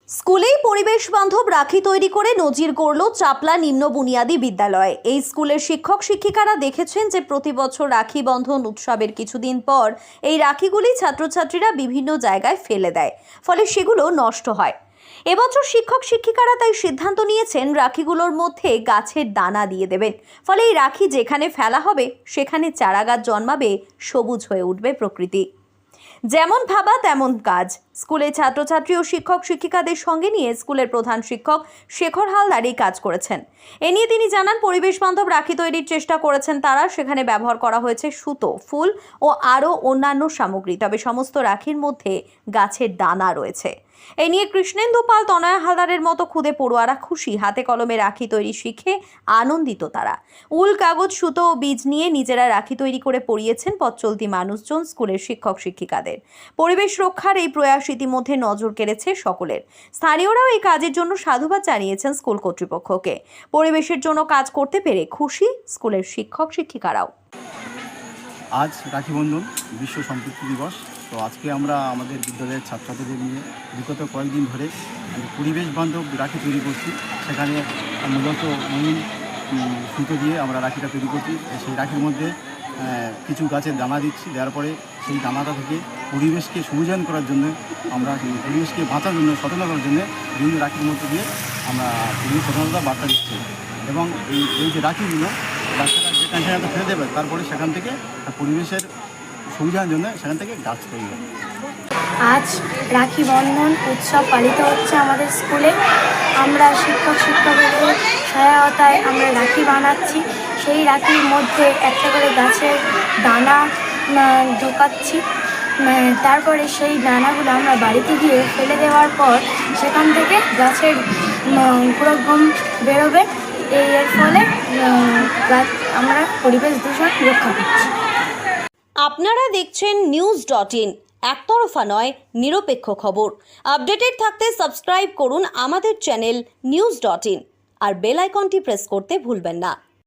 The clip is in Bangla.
স্কুলেই পরিবেশ বান্ধব রাখি তৈরি করে নজির গড়ল চাপলা নিম্ন বুনিয়াদী বিদ্যালয়। এই স্কুলের শিক্ষক শিক্ষিকারা দেখেছেন যে প্রতি বছর রাখি বন্ধন উৎসবের কিছুদিন পর এই রাখিগুলি ছাত্রছাত্রীরা বিভিন্ন জায়গায় ফেলে দেয়, ফলে সেগুলো নষ্ট হয়। এবছর শিক্ষক শিক্ষিকারা তাই সিদ্ধান্ত নিয়েছেন রাখিগুলোর মধ্যে গাছের দানা দিয়ে দেবেন, ফলে এই রাখি যেখানে ফেলা হবে সেখানে চারাগাছ জন্মাবে, সবুজ হয়ে উঠবে প্রকৃতি। যেমন ভাবা তেমন কাজ। স্কুলে ছাত্রছাত্রী ও শিক্ষক শিক্ষিকাদের সঙ্গে নিয়ে স্কুলের প্রধান শিক্ষক শেখর হালদার এই কাজ করেছেন। এ নিয়ে তিনি জানান, পরিবেশ বান্ধব রাখি তৈরির চেষ্টা করেছেন তারা। সেখানে ব্যবহার করা হয়েছে সুতো, ফুল ও আরও অন্যান্য সামগ্রী, তবে সমস্ত রাখির মধ্যে গাছের দানা রয়েছে। এ নিয়ে কৃষ্ণেন্দু পাল, তনয়া হালদারের মতো খুদে পড়ুয়ারা খুশি। হাতে কলমে রাখি তৈরি শিখে আনন্দিত তারা। উল, কাগজ, সুতো ও বীজ নিয়ে নিজেরা রাখি তৈরি করে পড়িয়েছেন পথ চলতি মানুষজন স্কুলের শিক্ষক শিক্ষিকাদের। পরিবেশ রক্ষার এই প্রয়াস ইতিমধ্যে নজর কেড়েছে সকলের। স্থানীয়রাও এই কাজের জন্য সাধুবাদ জানিয়েছেন স্কুল কর্তৃপক্ষকে। পরিবেশের জন্য কাজ করতে পেরে খুশি স্কুলের শিক্ষক শিক্ষিকারাও। আজ রাখি বন্ধন বিশ্ব সম্প্রীতি দিবস। তো আজকে আমরা আমাদের বিদ্যালয়ের ছাত্রছাত্রীদের নিয়ে বিগত কয়েকদিন ধরে পরিবেশ বান্ধব রাখি তৈরি করছি। সেখানে মূলত রঙিন সুতো দিয়ে আমরা রাখিটা তৈরি করছি। সেই রাখির মধ্যে কিছু গাছের দানা দিচ্ছি, দেওয়ার পরে সেই দানাটা থেকে পরিবেশকে সবুজায়ন করার জন্য, আমরা পরিবেশকে বাঁচার জন্য, সচেতন করার জন্য বিভিন্ন রাখির মধ্যে দিয়ে আমরা পরিবেশ সচেতনতা বার্তা দিচ্ছি। এবং এই যে রাখিগুলো বাচ্চারা যে কন্টেনারটা ফেলে দেবে, তারপরে সেখান থেকে পরিবেশের সুবিধার জন্য সেখান থেকে গাছ তৈরি হবে। আজ রাখি বন্ধন উৎসব পালিত হচ্ছে আমাদের স্কুলে। আমরা শিক্ষক শিক্ষকদের সহায়তায় আমরা রাখি বানাচ্ছি। সেই রাখির মধ্যে একটা করে গাছের দানা ঢোকাচ্ছি। তারপরে সেই দানাগুলো আমরা বাড়িতে গিয়ে ফেলে দেওয়ার পর সেখান থেকে গাছের অঙ্কুরোদ্গম বেরোবে। এর ফলে আমরা পরিবেশ দূষণ রক্ষা করছি। আপনারা দেখছেন news.in, একতরফা নয়, নিরপেক্ষ খবর। আপডেটেড থাকতে সাবস্ক্রাইব করুন আমাদের চ্যানেল news.in আর বেল আইকনটি প্রেস করতে ভুলবেন না।